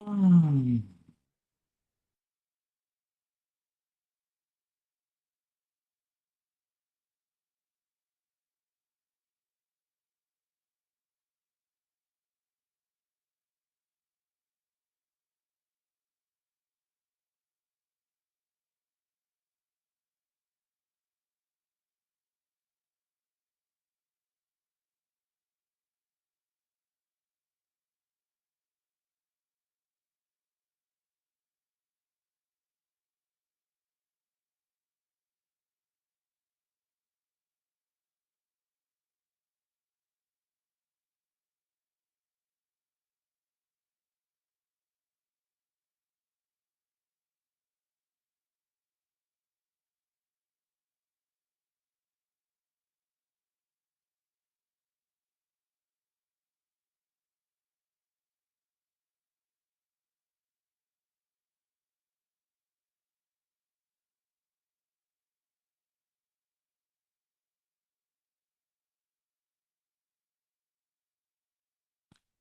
Hmm.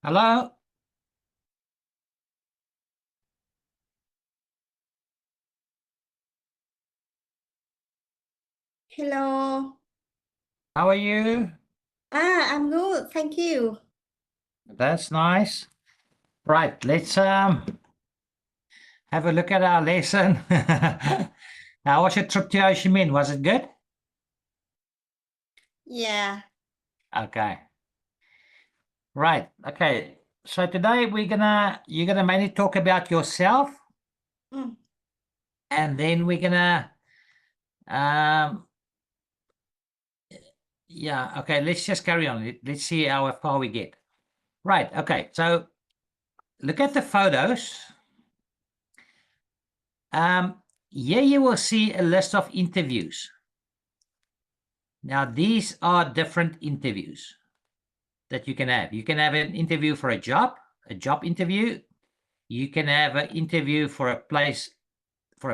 Hello, Hello. how are you? I'm good. Thank you. That's nice. Right, let's have a look at our lesson. How was your trip to Ho Chi Minh? Was it good? Yeah. Okay. Right. Okay. So today you're gonna mainly talk about yourself, Mm, and then we're gonna um yeah, okay, let's just carry on. Let's see how far we get. Right, okay. So look at the photos. Here you will see a list of interviews. Now, these are different interviews that you can have. You can have an interview for a job interview. You can have an interview for a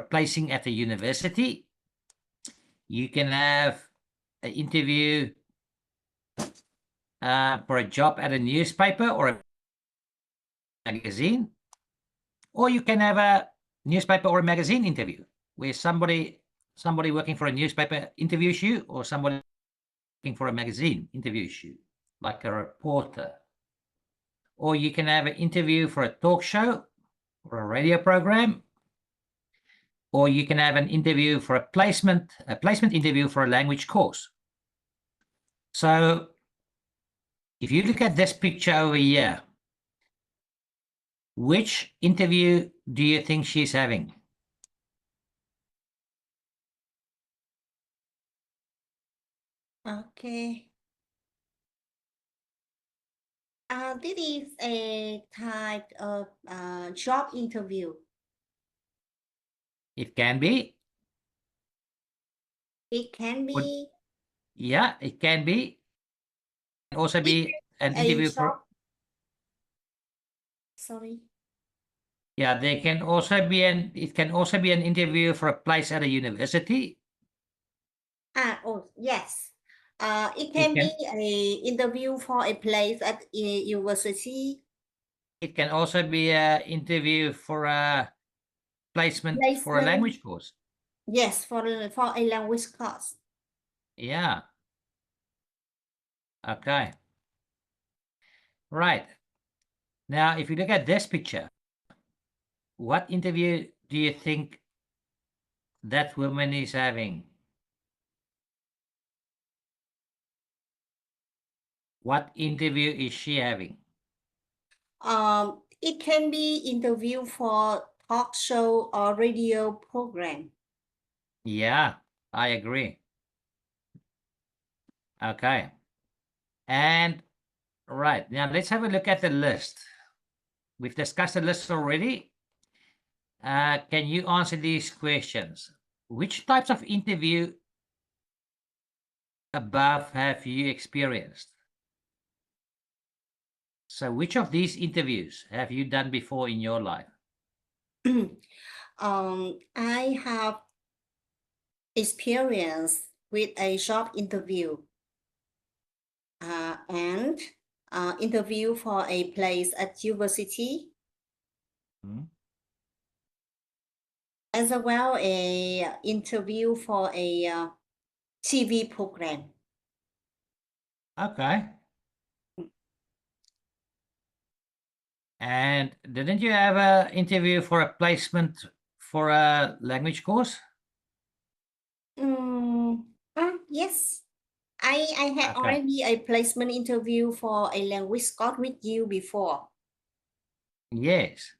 placing at a university. You can have an interview for a job at a newspaper or a magazine, or you can have a newspaper or a magazine interview where somebody working for a newspaper interviews you, or somebody working for a magazine interviews you, like a reporter. Or you can have an interview for a talk show or a radio program, or you can have an interview for a placement interview for a language course. So if you look at this picture over here, which interview do you think she's having? okay. This is a type of job interview. It can be. It can Would, be yeah, it can be. It can also it be an a interview for. job. Sorry. Yeah, they can also be an. It can also be an interview for a place at a university. Oh, yes. It It can be can. a interview for a place at a university. It can also be an interview for a placement for a Placement. language course. Yes, for a language course. Yeah. Okay. Right. Now, if you look at this picture, what interview do you think that woman is having? What interview is she having? It can be interview for talk show or radio program. Yeah, I agree. Okay. And right. Now let's have a look at the list. We've discussed the list already. Can you answer these questions? Which types of interview above have you experienced? So, which of these interviews have you done before in your life? I have experience with a job interview and interview for a place at university Hmm? As well a interview for a TV program. Okay. And didn't you have an interview for a placement for a language course? Yes. I had Okay. already a placement interview for a language course with you before. Yes.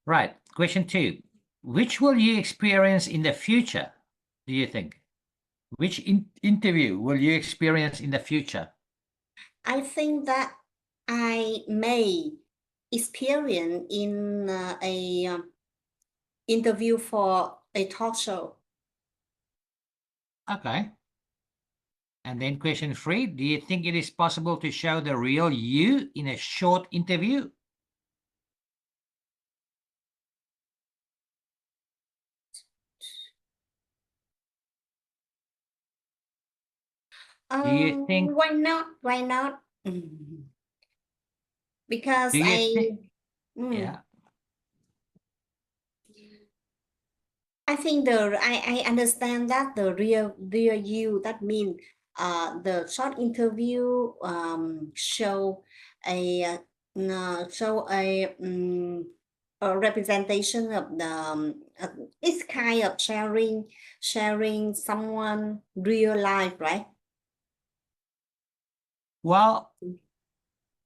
Right. Question 2. Which will you experience in the future, do you think? Which interview will you experience in the future? I think that I may experience in a interview for a talk show. Okay. And then question 3, do you think it is possible to show the real you in a short interview? Do you think, Why not? Why not? Because do you I think, mm, yeah, I think I understand that the real you, that means the short interview show a a representation of the it's kind of sharing someone real life, right? well,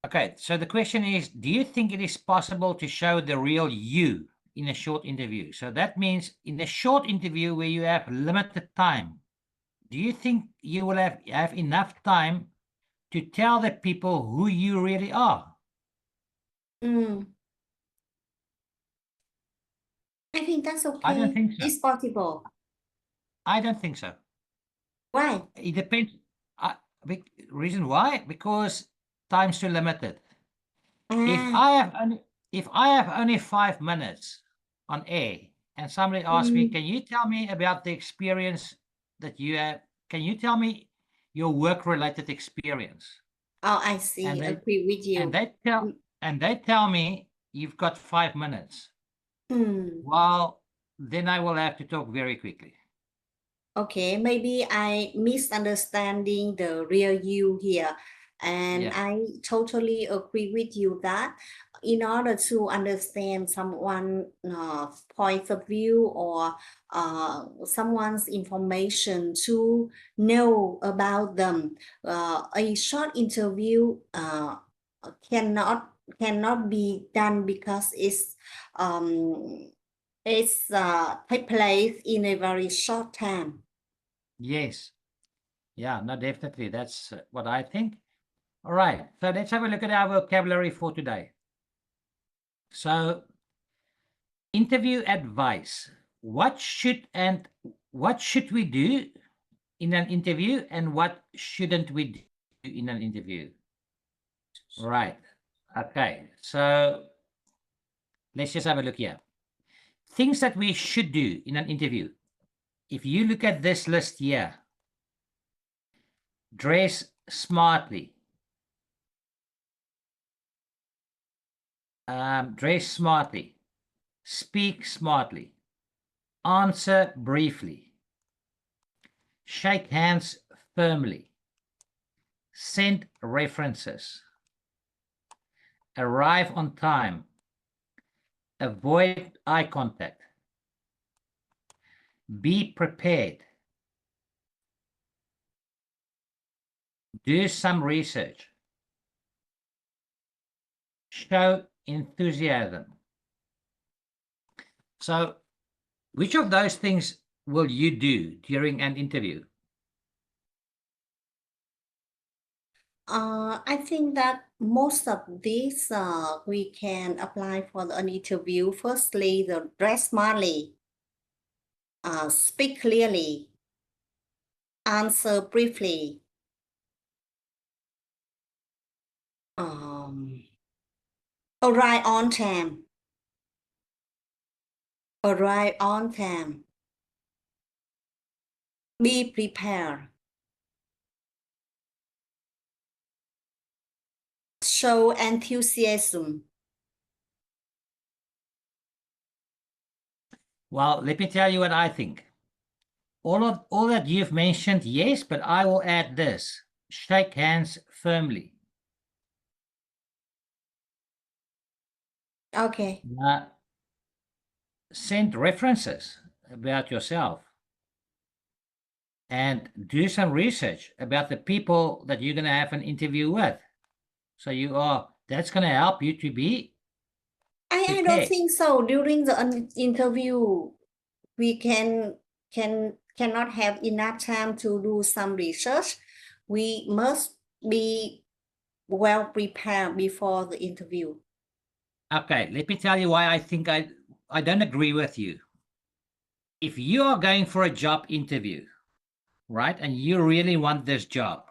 okay, so the question is, do you think it is possible to show the real you in a short interview? So that means in a short interview where you have limited time, do you think you will have enough time to tell the people who you really are? Mm, I think that's I don't okay. think so. It's possible. I don't think so. Why? It depends. Reason why? Because time's too limited. If Ah, I have only if I have only 5 minutes on air and somebody asks me, mm, can you tell me about the experience that you have? Can you tell me your work-related experience? oh, I And see. they Agree with and you. they tell Mm, and they tell me you've got 5 minutes. mm. Well, then I will have to talk very quickly. Okay, maybe I misunderstanding the real you here. And Yeah. I totally agree with you that in order to understand someone point of view or someone's information to know about them, a short interview cannot cannot be done because it's take place in a very short time. Yes. Yeah, no, definitely. That's what I think. All right. So let's have a look at our vocabulary for today. So, interview advice. What should we do in an interview and what shouldn't we do in an interview? Right. Okay. So, let's just have a look here. Things that we should do in an interview. If you look at this list here, dress smartly. Dress smartly. Speak smartly. Answer briefly. Shake hands firmly. Send references. Arrive on time. Avoid eye contact. Be prepared. Do some research. Show enthusiasm. So, which of those things will you do during an interview? I think that most of these we can apply for an interview. Firstly, the dress smartly, speak clearly, answer briefly, um, arrive on time, arrive on time, be prepared, show enthusiasm, Well, let me tell you what I think. All that you've mentioned, yes, but I will add this. Shake hands firmly. Okay. Send references about yourself and do some research about the people that you're going to have an interview with. So that's going to help you to be I don't prepared. think so. During the interview, we cannot have enough time to do some research. We must be well prepared before the interview. Okay, let me tell you why I think I don't agree with you. If you are going for a job interview, right, and you really want this job,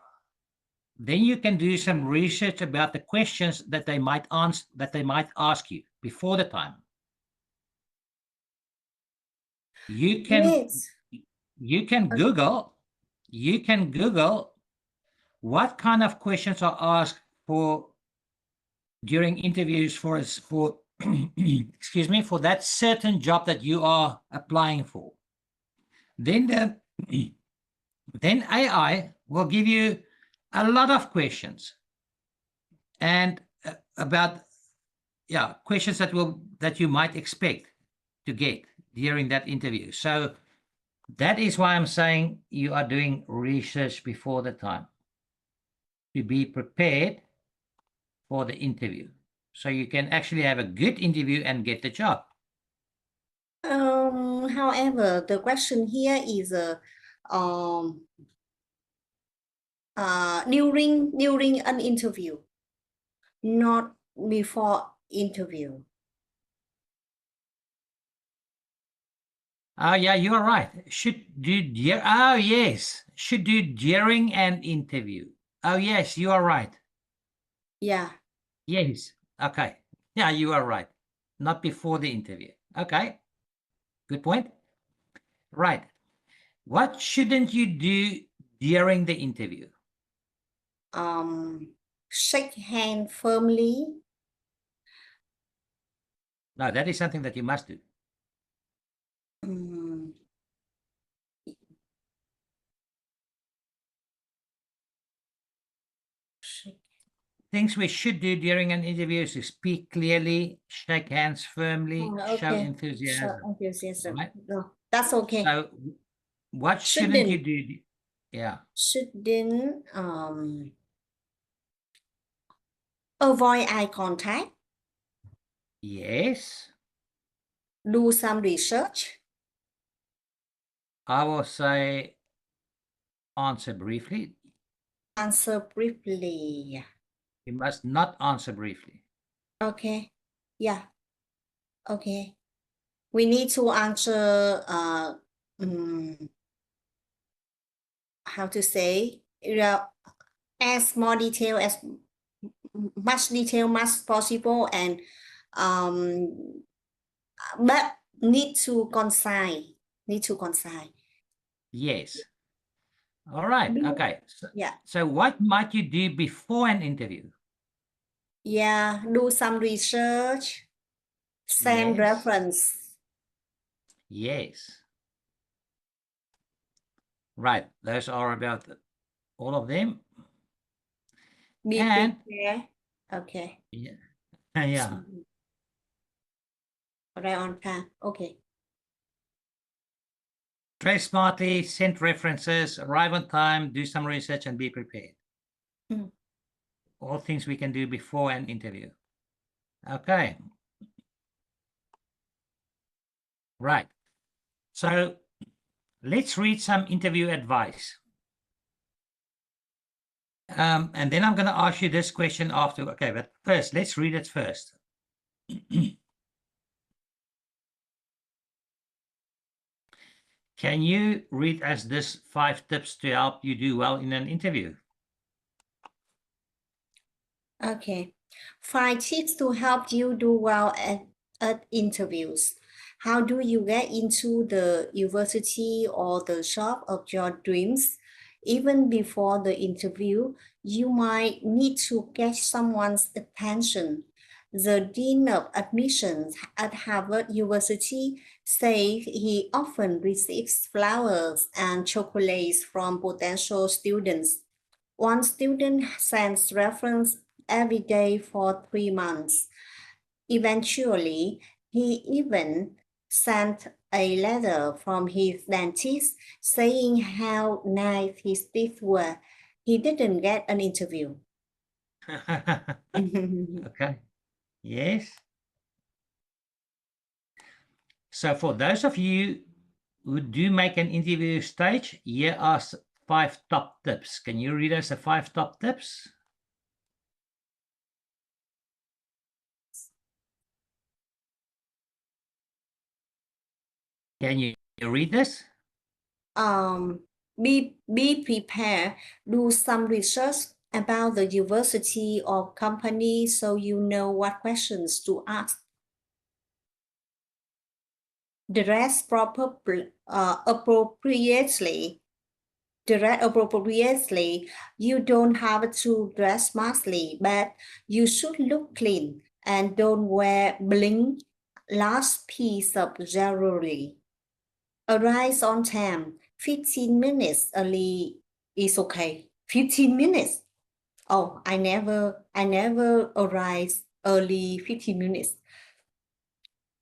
then you can do some research about the questions that they might ask you before the time. You can Yes. you can Google what kind of questions are asked for during interviews for excuse me, for that certain job that you are applying for. Then then AI will give you a lot of questions and about questions that you might expect to get during that interview. So that is why I'm saying you are doing research before the time to be prepared for the interview, so you can actually have a good interview and get the job. However, the question here is during an interview, not before interview. Oh yeah, you are right. Should do oh yes, should do during an interview. Oh yes, you are right. Yeah. Yes. Okay. Yeah, you are right. Not before the interview. Okay. Good point. Right. What shouldn't you do during the interview? Shake hand firmly. No, that is something that you must do. Things we should do during an interview is to speak clearly, shake hands firmly, show Okay. enthusiasm. Show enthusiasm. Right? No, that's okay. So what shouldn't you do? Yeah. Shouldn't avoid eye contact. Yes. Do some research. I will say answer briefly. Answer briefly. You must not answer briefly. Okay. Yeah. Okay. We need to answer how to say, as more detail as much detail as possible, and but need to concise. Yes. All right. Okay. Yeah. So what might you do before an interview? Yeah. Do some research. Send Yes. reference. Yes. Right. Those are about all of them. Be And prepared. Okay. yeah. Yeah. Right on time. Okay. Dress smartly, send references, arrive on time, do some research, and be prepared. All things we can do before an interview. Okay. Right. So let's read some interview advice. And then I'm going to ask you this question after. Okay, but first, let's read it first. Can you read us this 5 tips to help you do well in an interview? Okay. 5 tips to help you do well at interviews. How do you get into the university or the job of your dreams? Even before the interview, you might need to catch someone's attention. The Dean of Admissions at Harvard University says he often receives flowers and chocolates from potential students. One student sends reference every day for 3 months. Eventually, he even sent a letter from his dentist saying how nice his teeth were. He didn't get an interview. Okay. Yes. So for those of you who do make an interview stage, here are 5 top tips. Can you read us the 5 top tips? Can you read this? Be prepared. Do some research about the university or company so you know what questions to ask. Dress appropriately. Dress appropriately. You don't have to dress smartly, but you should look clean and don't wear bling, last piece of jewelry. Arrive on time. 15 minutes early is okay. 15 minutes. Oh, I never arrive early 15 minutes.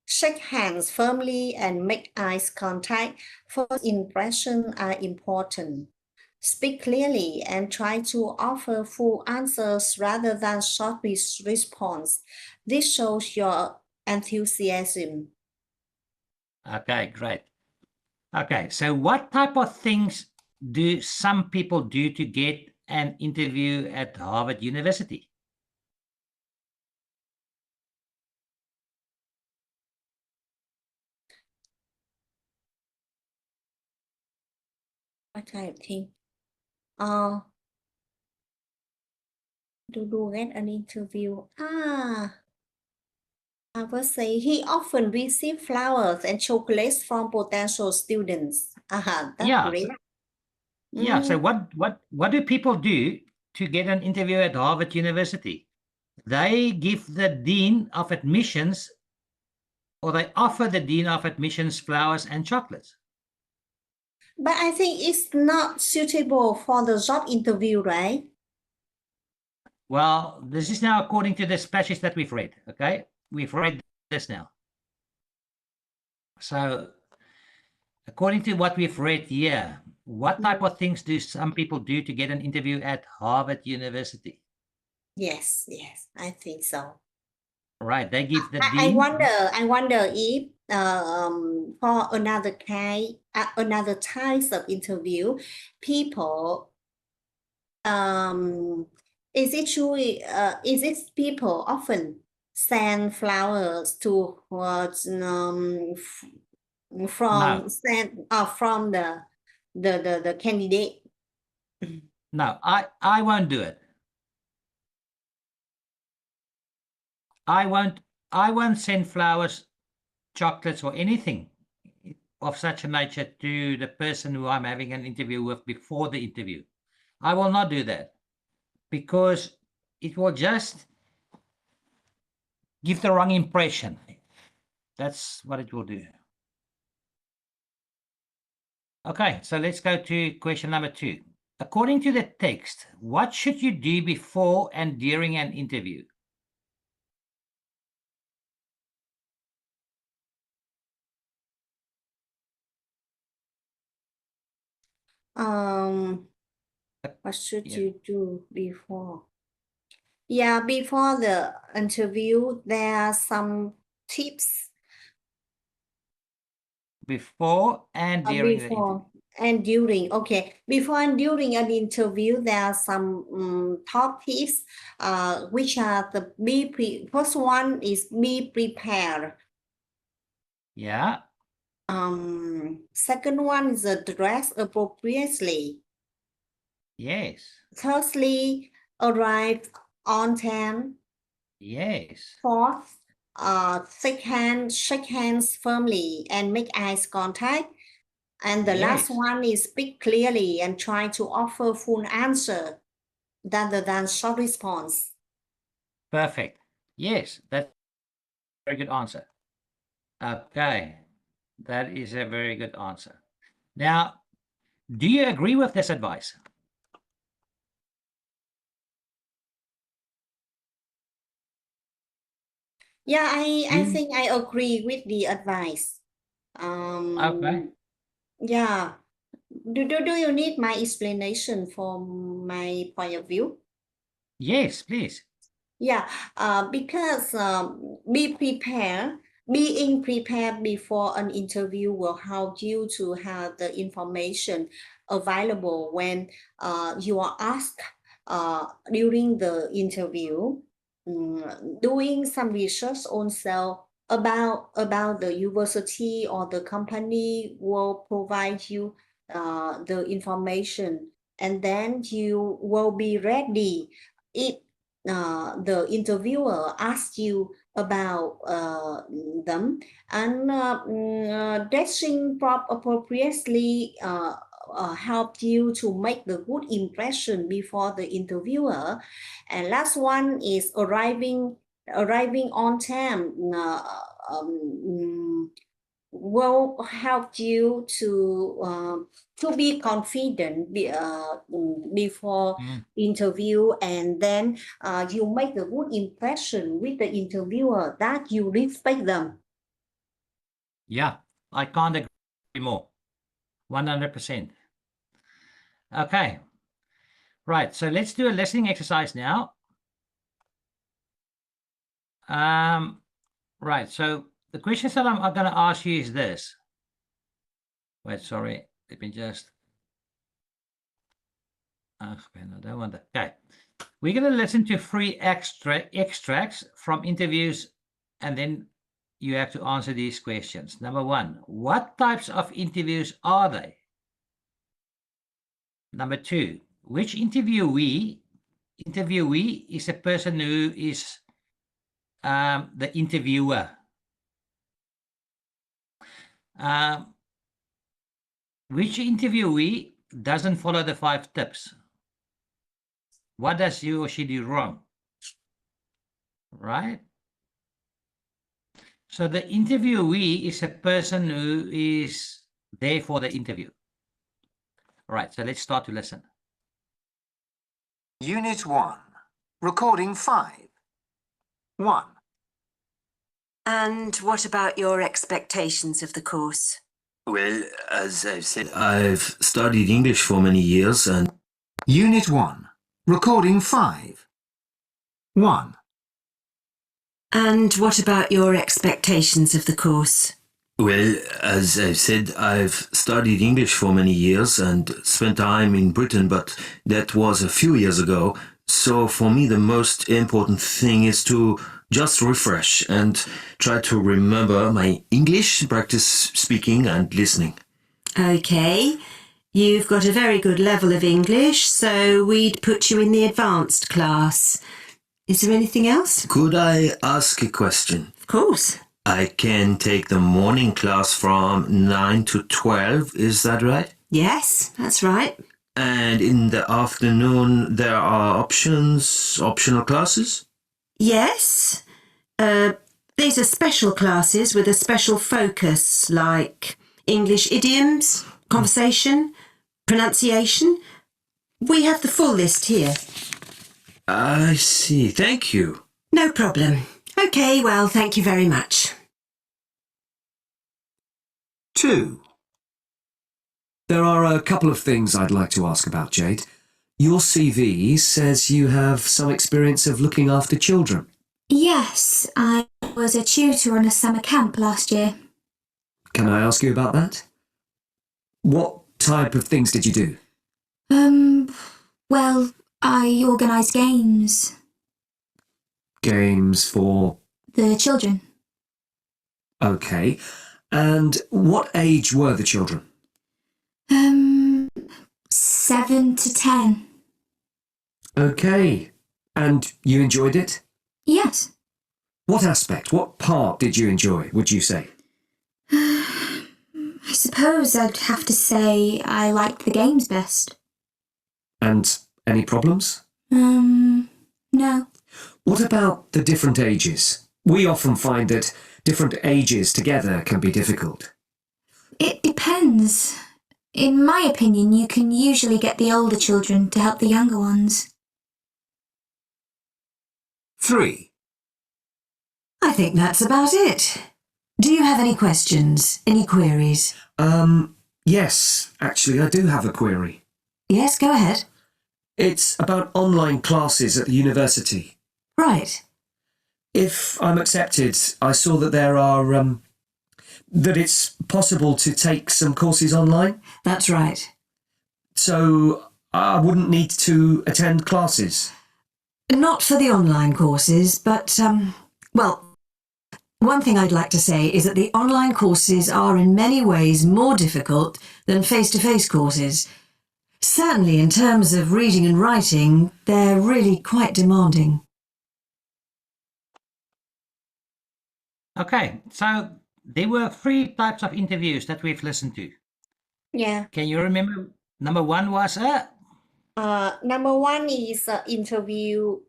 Shake hands firmly and make eye contact. First impressions are important. Speak clearly and try to offer full answers rather than short response. This shows your enthusiasm. Okay, great. Okay, so what type of things do some people do to get an interview at Harvard University? What I think? To get an interview. I would say he often receives flowers and chocolates from potential students. That's Yeah. great. Yeah. So what do people do to get an interview at Harvard University? They give the dean of admissions, or they offer the dean of admissions flowers and chocolates. But I think it's not suitable for the job interview, right? Well, this is now according to this passage that we've read. Okay, we've read this now. So, according to what we've read here, what type of things do some people do to get an interview at Harvard University? Yes, I think so. Right, they give the I dean. wonder if for another types of interview, people is it true? Is it people often send flowers to from No. from the candidate? No, I won't do it. I won't send flowers, chocolates, or anything of such a nature to the person who I'm having an interview with before the interview. I will not do that, because it will just give the wrong impression. That's what it will do. Okay, so let's go to question number 2. According to the text, what should you do before and during an interview? What should Yeah. you do before? Yeah, before the interview, there are some tips. Before and during the interview. Before and during. Okay, before and during an interview, there are some top tips. Which are the first one is be prepared. Yeah. Second one is dress appropriately. Yes. Thirdly, arrive on time. Yes. Fourth, shake hands firmly and make eye contact. And the last Yes. one is speak clearly and try to offer full answer rather than short response. Perfect. Yes, that's a very good answer. Okay, that is a very good answer. Now, do you agree with this advice? Yeah, I You think I agree with the advice. okay? Yeah. Do you need my explanation for my point of view? Yes, please. Yeah, because be prepared, being prepared before an interview will help you to have the information available when you are asked during the interview. Doing some research on self about the university or the company will provide you the information, and then you will be ready. The interviewer asks you about them, and dressing appropriately help you to make the good impression before the interviewer. And last one is arriving on time. Will help you to be confident before Mm, interview, and then you make a good impression with the interviewer that you respect them. yeah, I can't agree more. 100%. Okay, right. So let's do a listening exercise now. Right. So the questions that I'm going to ask you is this. Wait, sorry. Let me just. Ben, I don't want that. Okay. We're going to listen to three extracts from interviews, and then you have to answer these questions. Number one, what types of interviews are they? Number two, which interviewee is a person who is the interviewer? Um, which interviewee doesn't follow the 5 tips? What does he or she do wrong? Right? So the interviewee is a person who is there for the interview. All right, so let's start to listen. Unit 1. Recording 5. 1. And what about your expectations of the course? Well, as I've said, I've studied English for many years and... Unit 1. Recording 5. 1. And what about your expectations of the course? Well, as I've said, I've studied English for many years and spent time in Britain, but that was a few years ago. So for me, the most important thing is to just refresh and try to remember my English, practice speaking and listening. Okay, you've got a very good level of English, so we'd put you in the advanced class. Is there anything else? Could I ask a question? Of course. I can take the morning class from 9 to 12, is that right? Yes, that's right. And in the afternoon, there are optional classes? Yes. These are special classes with a special focus, like English idioms, conversation, pronunciation. We have the full list here. I see. Thank you. No problem. Okay, well, thank you very much. 2. There are a couple of things I'd like to ask about, Jade. Your CV says you have some experience of looking after children. Yes, I was a tutor on a summer camp last year. Can I ask you about that? What type of things did you do? Well, I organised games. Games for... The children. Okay. And what age were the children? 7 to 10. Okay. And you enjoyed it? Yes. What aspect, what part did you enjoy, would you say? I suppose I'd have to say I liked the games best. And any problems? No. What about the different ages? We often find that different ages together can be difficult. It depends. In my opinion, you can usually get the older children to help the younger ones. 3. I think that's about it. Do you have any questions? Any queries? Yes, actually, I do have a query. Yes, go ahead. It's about online classes at the university. Right. If I'm accepted, I saw that there are, that it's possible to take some courses online. That's right. So I wouldn't need to attend classes. Not for the online courses, but, well, one thing I'd like to say is that the online courses are in many ways more difficult than face-to-face courses. Certainly in terms of reading and writing, they're really quite demanding. Okay, so there were 3 types of interviews that we've listened to. Yeah. Can you remember? Number 1 was Number 1 is interview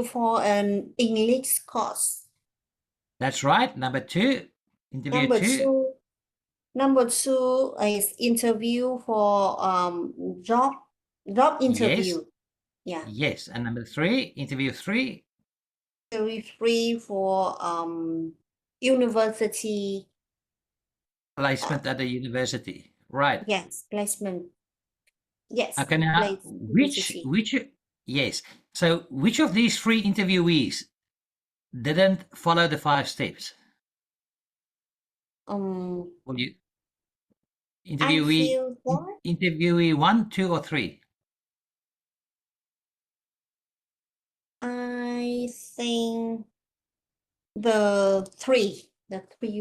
for an English course. that's right. Number 2, interview Number 2. Number 2 is interview for job interview. Yeah. Yes, and number 3, interview 3. Interview 3 for university. Placement at the university. Right. Yes, placement. Yes. Okay, now university. yes. So which of these 3 interviewees didn't follow the 5 steps? Will you I interviewee feel that interviewee 1, 2, or 3? I think the 3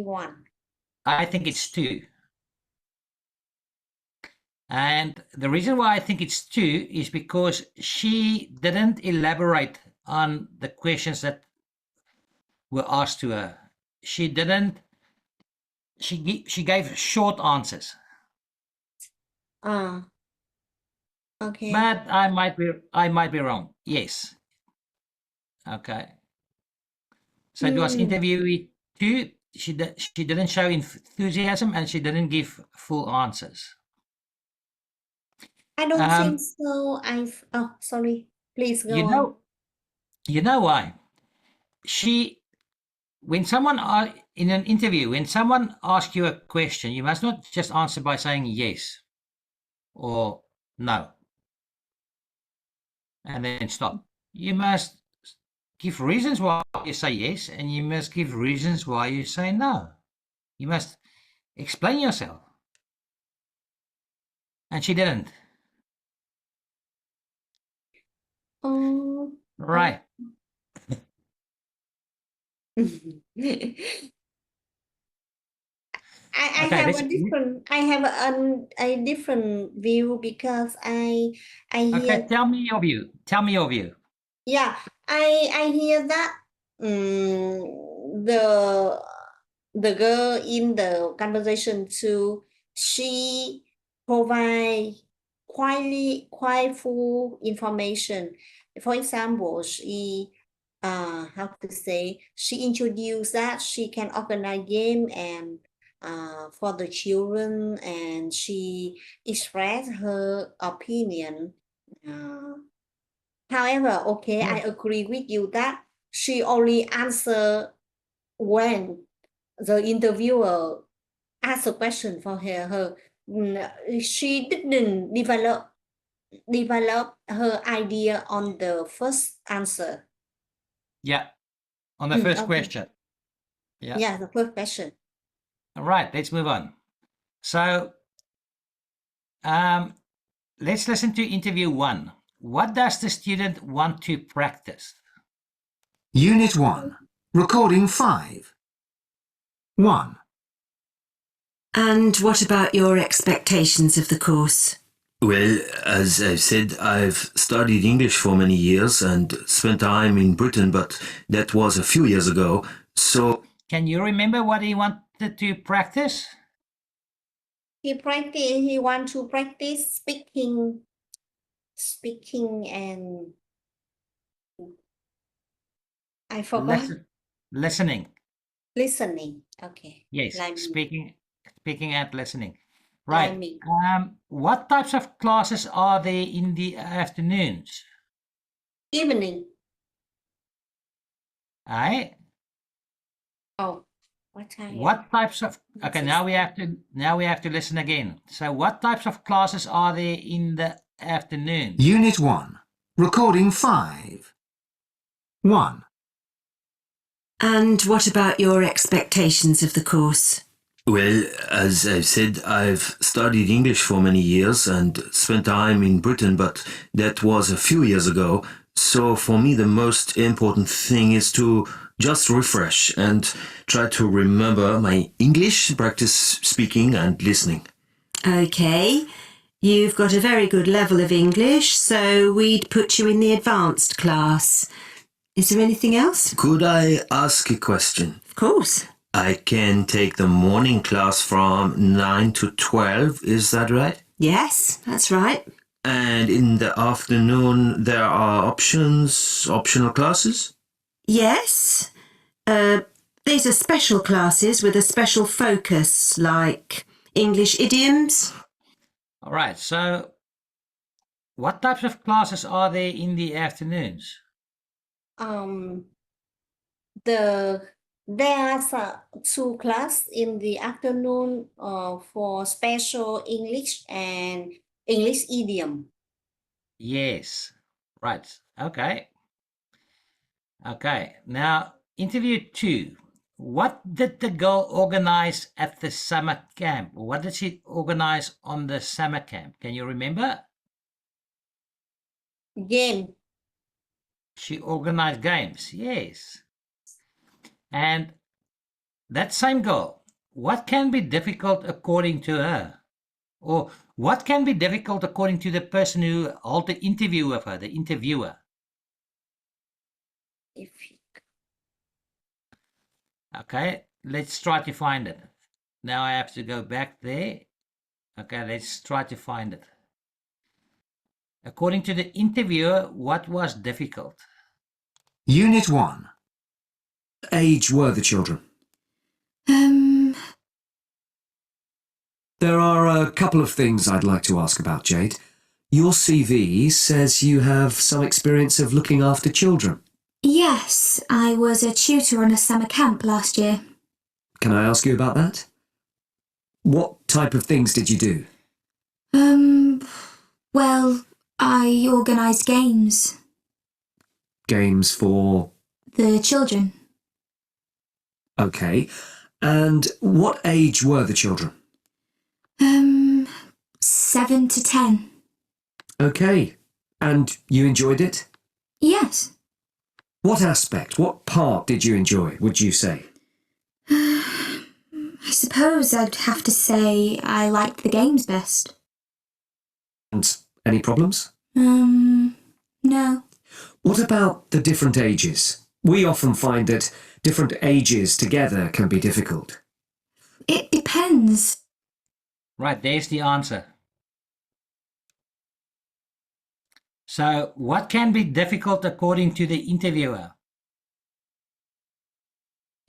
one. I think it's 2. And the reason why I think it's 2 is because she didn't elaborate on the questions that were asked to her. She didn't. She gave short answers. Okay. But I might be wrong. Yes. Okay. So it was interviewee 2. She didn't show enthusiasm and she didn't give full answers. I don't think so. Oh, sorry. Please go on. You know why? When someone in an interview, when someone asks you a question, you must not just answer by saying yes or no and then stop. You must give reasons why you say yes, and you must give reasons why you say no. You must explain yourself. And she didn't. Right. I Okay, have a different view because I Okay, hear, tell me your view. Tell me your view. yeah, I hear that the girl in the conversation too, she provide quite full information. For example, she how to say, she introduced that she can organize game and for the children, and she expressed her opinion. However, okay, I agree with you that she only answer when the interviewer asked a question for her. She didn't develop her idea on the first answer. Yeah. On the first Okay. question. Yeah. Yeah, the first question. All right, let's move on. So let's listen to interview 1. What does the student want to practice? Unit 1. Recording 5. 1. And what about your expectations of the course? Well, as I've said, I've studied English for many years and spent time in Britain, but that was a few years ago. So, Can you remember what he wanted to practice? He want to practice speaking and I forgot. Listening. Listening. Okay. Yes, Like me. speaking and listening. Like Right. me. What types of classes are there in the afternoons? Evening. Eh? Oh, what time? What types of okay, now we have to listen again. So what types of classes are there in the afternoon? Unit 1. Recording 5. 1. And what about your expectations of the course? Well, as I've said, I've studied English for many years and spent time in Britain, but that was a few years ago. So for me, the most important thing is to just refresh and try to remember my English, practice speaking and listening. Okay, you've got a very good level of English, so we'd put you in the advanced class. Is there anything else? Could I ask a question? Of course. I can take the morning class from 9 to 12, is that right? Yes, that's right. And in the afternoon, there are optional classes? Yes. These are special classes with a special focus, like English idioms. All right. So what types of classes are there in the afternoons? There's two class in the afternoon for special English and English idiom. Yes. Right. Okay. Okay. Now, interview 2. What did the girl organize at the summer camp? What did she organize on the summer camp? Can you remember? Game. She organized games. Yes. And that same girl, what can be difficult according to her? Or what can be difficult according to the person who held the interview with her, the interviewer? If Okay, let's try to find it. Now I have to go back there. Okay, let's try to find it. According to the interviewer, what was difficult? Unit 1. Age were the children? There are a couple of things I'd like to ask about, Jade. Your CV says you have some experience of looking after children. Yes, I was a tutor on a summer camp last year. Can I ask you about that? What type of things did you do? Well, I organised games. Games for... The children. Okay. And what age were the children? 7 to 10. Okay. And you enjoyed it? Yes. What aspect, what part did you enjoy, would you say? I suppose I'd have to say I liked the games best. And any problems? No. What about the different ages? We often find that different ages together can be difficult. It depends. Right, there's the answer. So, what can be difficult according to the interviewer?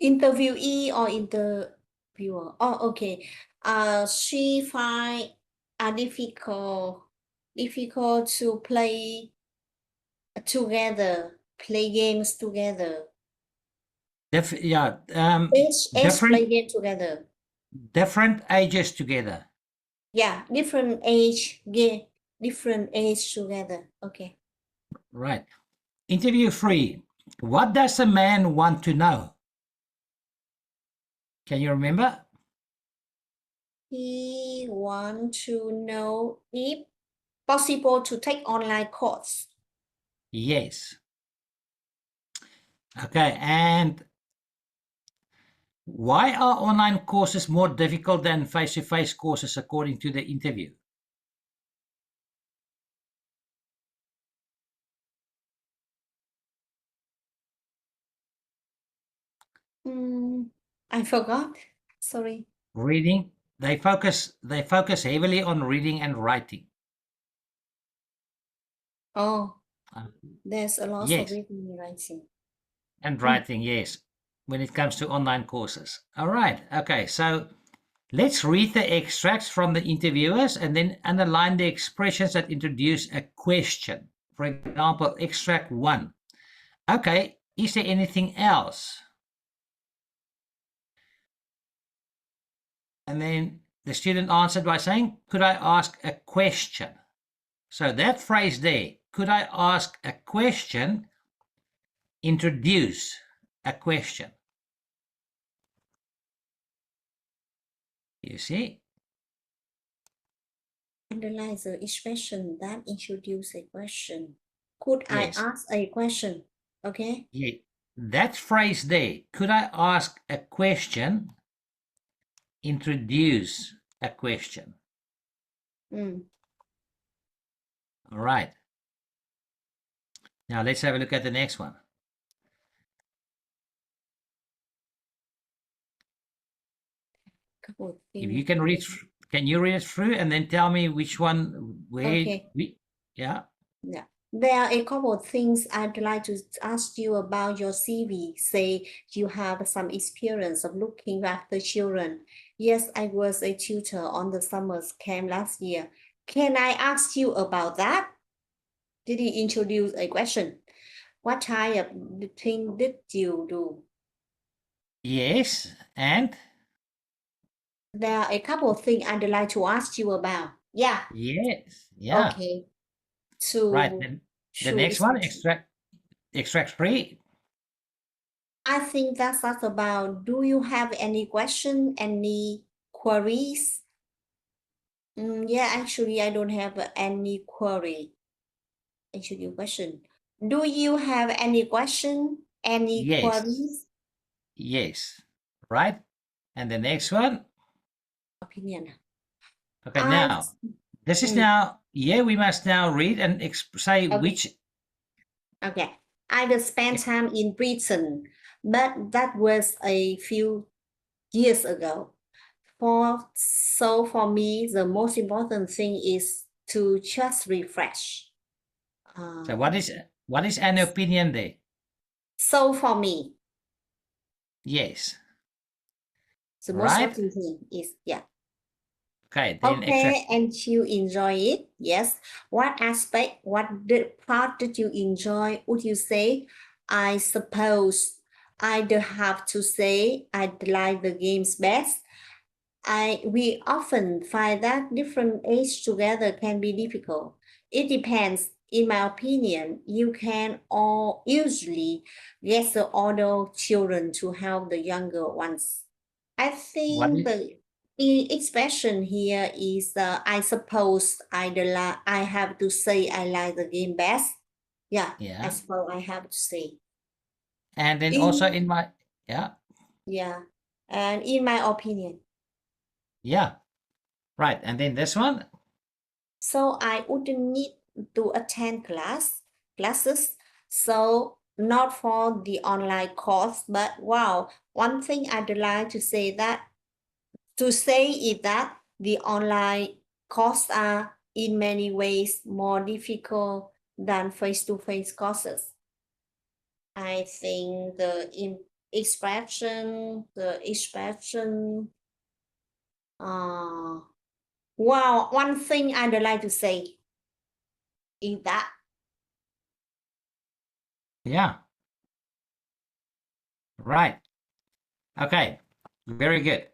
interviewee or interviewer. Oh, okay. She find difficult to play together, play games together. Age Play game together. different ages together. Yeah, different age together. Okay. Right. Interview 3. What does a man want to know? Can you remember? He want to know if possible to take online course. Yes. Okay, and why are online courses more difficult than face-to-face courses according to the interview? I forgot. Sorry. Reading. They focus heavily on reading and writing. Oh, there's a lot Yes. of reading and writing. And writing, yes, when it comes to online courses. All right. Okay. So let's read the extracts from the interviewers and then underline the expressions that introduce a question. For example, extract 1. Okay. Is there anything else? And then the student answered by saying, could I ask a question? So that phrase there, could I ask a question, introduce a question. You see? Underline the expression that introduce a question. Could Yes. I ask a question? Okay. Yeah. That phrase there, could I ask a question, introduce a question. Mm. All right. Now let's have a look at the next one. Couple of If things. you can read, can you read it through and then tell me which one, where, Okay. yeah. Yeah. There are a couple of things I'd like to ask you about your CV. Say you have some experience of looking after children. Yes, I was a tutor on the summer camp last year. Can I ask you about that? Did he introduce a question? What type of thing did you do? Yes, and There are a couple of things I'd like to ask you about. Yeah. yes, yeah. Okay. So Right. Then the should next one, expect- extract 3. I think that's about, do you have any question, any queries? Yeah, actually, I don't have any query. Actually, question. Do you have any question, any Yes. queries? Yes. Right. And the next one. Opinion. Okay, I- now this is now, yeah, we must now read and say Okay. which. Okay. I just spent time in Britain, but that was a few years ago. So for me, the most important thing is to just refresh. So what is an opinion there? So for me, Yes. the most Right. important thing is, yeah. Okay, then Okay, and you enjoy it? Yes. What aspect, part did you enjoy? Would you say? I suppose I'd have to say I'd like the games best. We often find that different age together can be difficult. It depends. In my opinion, you can all usually get the older children to help the younger ones. I think the expression here is, I suppose I have to say I like the game best. Yeah, I Yeah. suppose I have to say. And then In- also in my, yeah, And in my opinion. yeah. Right. And then this one. So I wouldn't need to attend classes. So not for the online course, but wow, one thing I'd like to say is that the online courses are in many ways more difficult than face-to-face courses. I think the expression, wow, one thing I'd like to say is that Yeah. Right. Okay. Very good.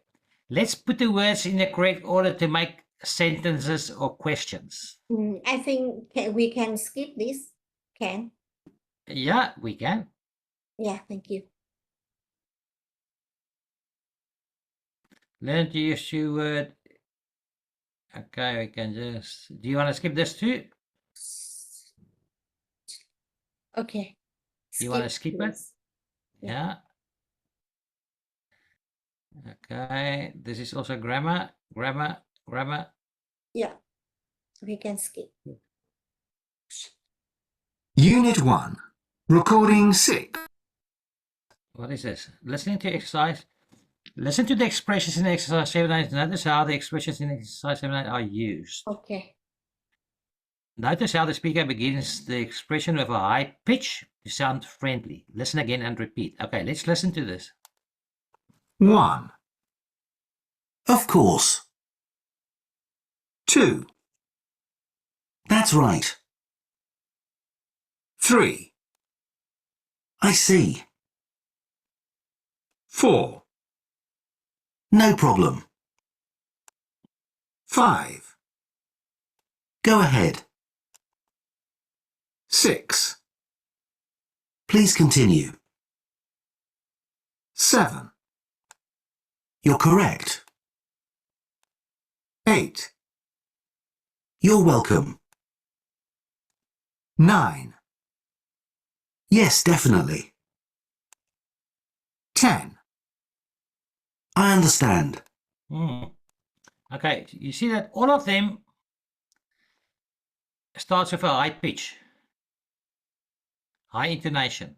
Let's put the words in the correct order to make sentences or questions. I think we can skip this. Can? Yeah, we can. Yeah, thank you. Learn to use your word. Okay, we can just. Do you want to skip this too? Okay. You want to skip it? this. Yeah. Okay. This is also grammar. Yeah, we can skip. Unit 1. Recording 6. What is this? Listening to exercise. Listen to the expressions in exercise 7 and notice how the expressions in exercise 7 are used. Okay. Notice how the speaker begins the expression with a high pitch to sound friendly. Listen again and repeat. Okay, let's listen to this. 1, Of course. 2, That's right. 3, I see. 4, No problem. 5, Go ahead. 6, Please continue. 7, You're correct. 8, You're welcome. 9, Yes, definitely. 10, I understand. Okay, you see that all of them starts with a high pitch, high intonation.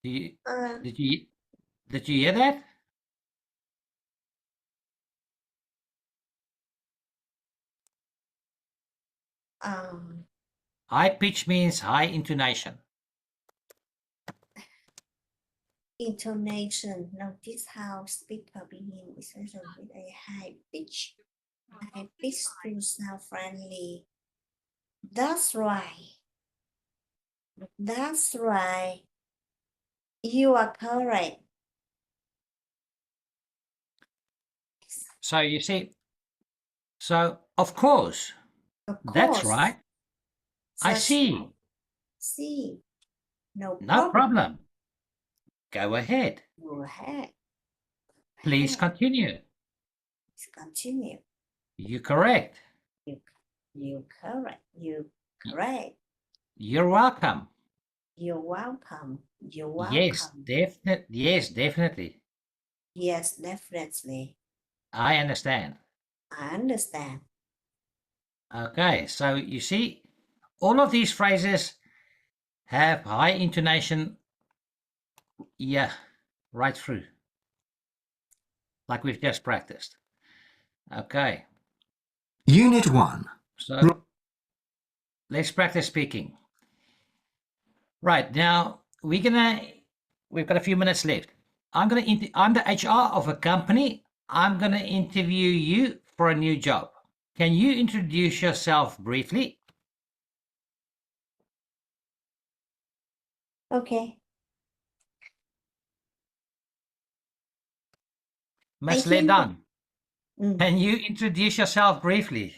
Did you hear that? High pitch means high intonation. Intonation. Notice how speaker begin with a high pitch. High pitch to sound friendly. That's right. That's right. You are correct. So you see, so of course, Of that's course. right. I That's see. right. See. No No problem. problem. Go ahead. Go ahead. Please Ahead. continue. Please continue. You're correct. You correct. You correct. You're welcome. You're welcome. You're Yes, welcome. yes, definitely. Yes, definitely. I understand. I understand. Okay, so you see, all of these phrases have high intonation, yeah, right through, like we've just practiced. Okay, Unit 1, so let's practice speaking. Right, now we've got a few minutes left. I'm the HR of a company. I'm gonna interview you for a new job. Can you introduce yourself briefly? Okay. Ms. Thank you. Ledang, Mm. can you introduce yourself briefly?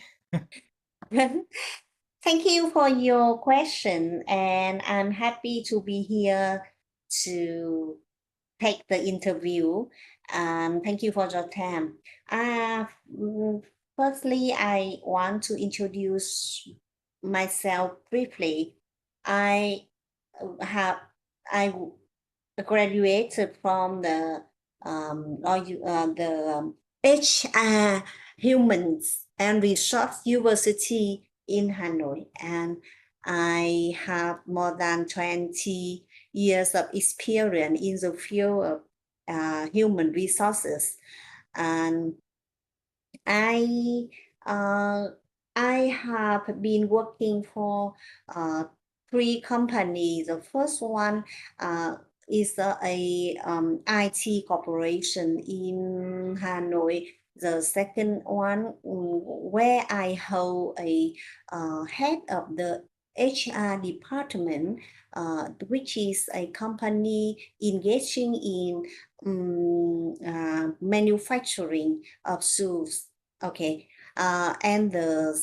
Thank you for your question, and I'm happy to be here to take the interview. Thank you for your time. Firstly, I want to introduce myself briefly. I graduated from the HR Humans and Resource University in Hanoi, and I have more than 20 years of experience in the field of human resources, and I have been working for 3 companies. The first one is a IT corporation in Hanoi. The second one, where I hold a head of the HR department, which is a company engaging in manufacturing of shoes. Okay. And the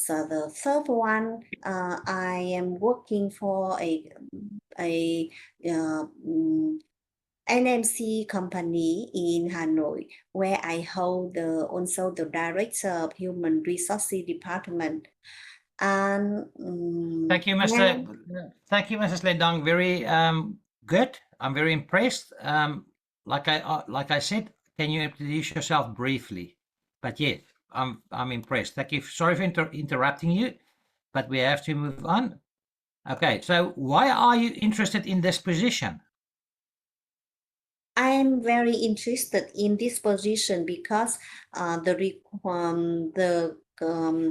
third one, I am working for a NMC company in Hanoi, where I hold also the director of human resources department. And Thank you, Thank you, Mrs. Ledang. Very good. I'm very impressed. Like I said, can you introduce yourself briefly? But yes, I'm impressed. Thank you. Sorry for interrupting you, but we have to move on. Okay, so why are you interested in this position? I'm very interested in this position because the Because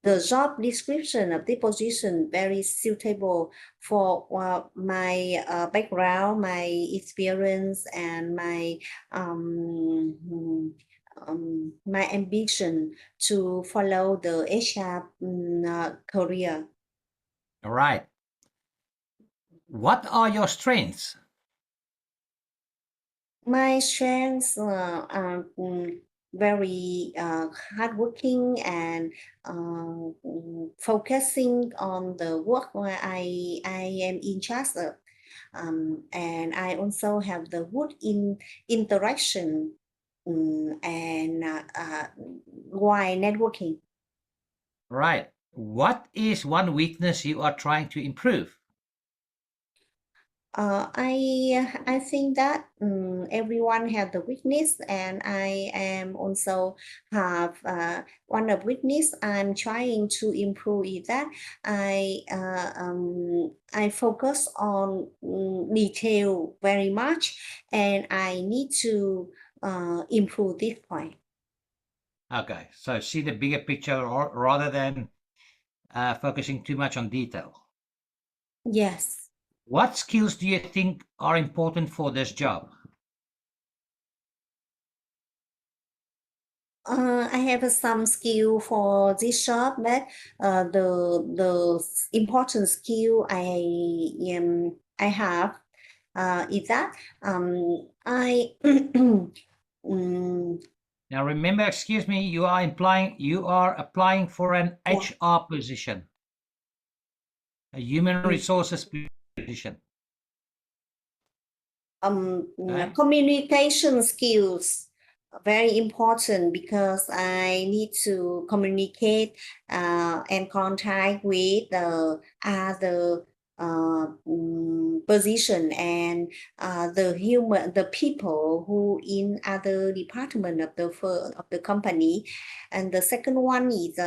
the job description of the position very suitable for my background, my experience, and my ambition to follow the HR career. All right. What are your strengths? My strengths are very hardworking and focusing on the work where I am in charge of. And I also have the good interaction and while networking. Right. What is one weakness you are trying to improve? I think that everyone have the weakness, and I am also have one of weakness. I'm trying to improve is that I focus on detail very much, and I need to improve this point. Okay. So see the bigger picture rather than focusing too much on detail. Yes. What skills do you think are important for this job? I have some skill for this job, but the important skill I have is that I Now remember, excuse me, you are applying for an Yeah. HR position, a human resources position. Okay. Communication skills are very important because I need to communicate and contact with the other position and the people who in other department of the company. And the second one is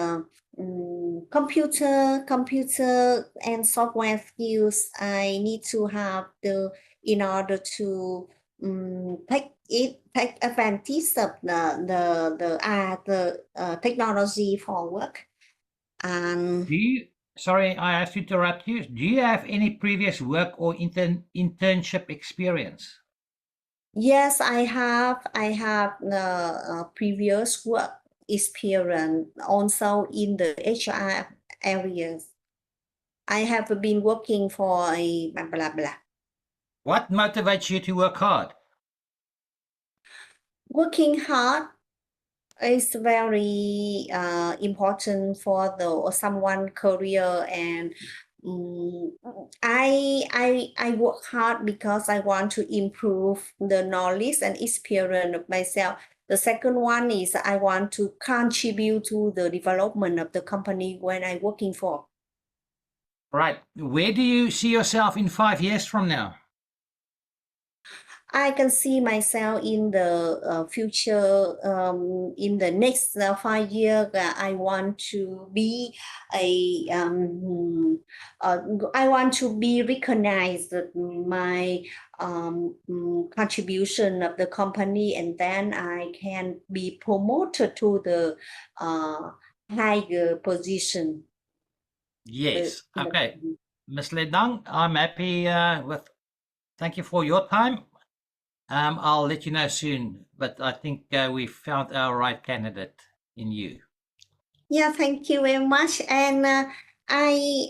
computer and software skills. I need to have in order to take advantage of the technology for work. And Sorry, I have to interrupt you. Do you have any previous work or internship experience? yes, I have previous work experience also in the HR areas. I have been working for a blah blah blah. What motivates you to work hard? Working hard is very important for someone career, and I work hard because I want to improve the knowledge and experience of myself. The second one is I want to contribute to the development of the company when I'm working for. Right. Where do you see yourself in 5 years from now? I can see myself in the future, in the next 5 years. I want to be I want to be recognized my contribution of the company, and then I can be promoted to the higher position. Yes. Okay. Ms. Ledang, I'm happy with. Thank you for your time. I'll let you know soon, but I think we found our right candidate in you. Yeah, thank you very much. And I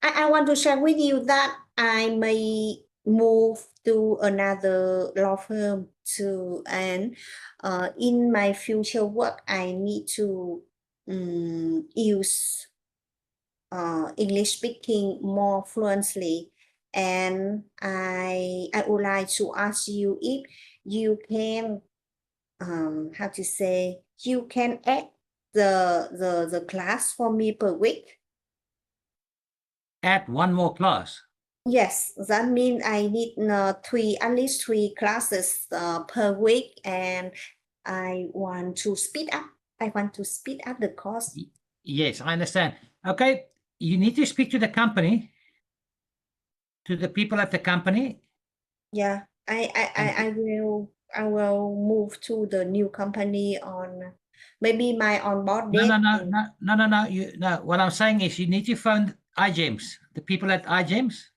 want to share with you that I may move to another law firm too, and in my future work, I need to use English speaking more fluently. And I would like to ask you if you can how to say, you can add the class for me per week. Add one more class. Yes, that means I need at least 3 classes per week, and I want to speed up. I want to speed up the course. Yes, I understand. Okay, you need to speak to the company, to the people at the company. Yeah, I will I will move to the new company on maybe my onboard No, date. no, no, in- no. No. What I'm saying is you need to phone iGEMS, the people at iGEMS.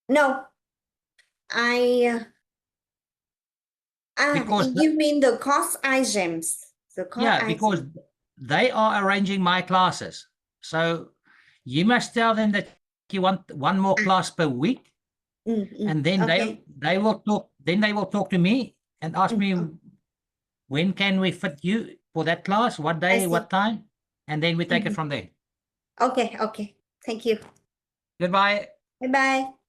No, Because you mean the course items? The course Yeah, because items. they are arranging my classes. So you must tell them that you want one more class per week, and then okay. they will talk. Then they will talk to me and ask me Mm, when can we fit you for that class, what day, see. what time, and then we take it Mhm. from there. Okay, okay. Thank you. Goodbye. Bye bye.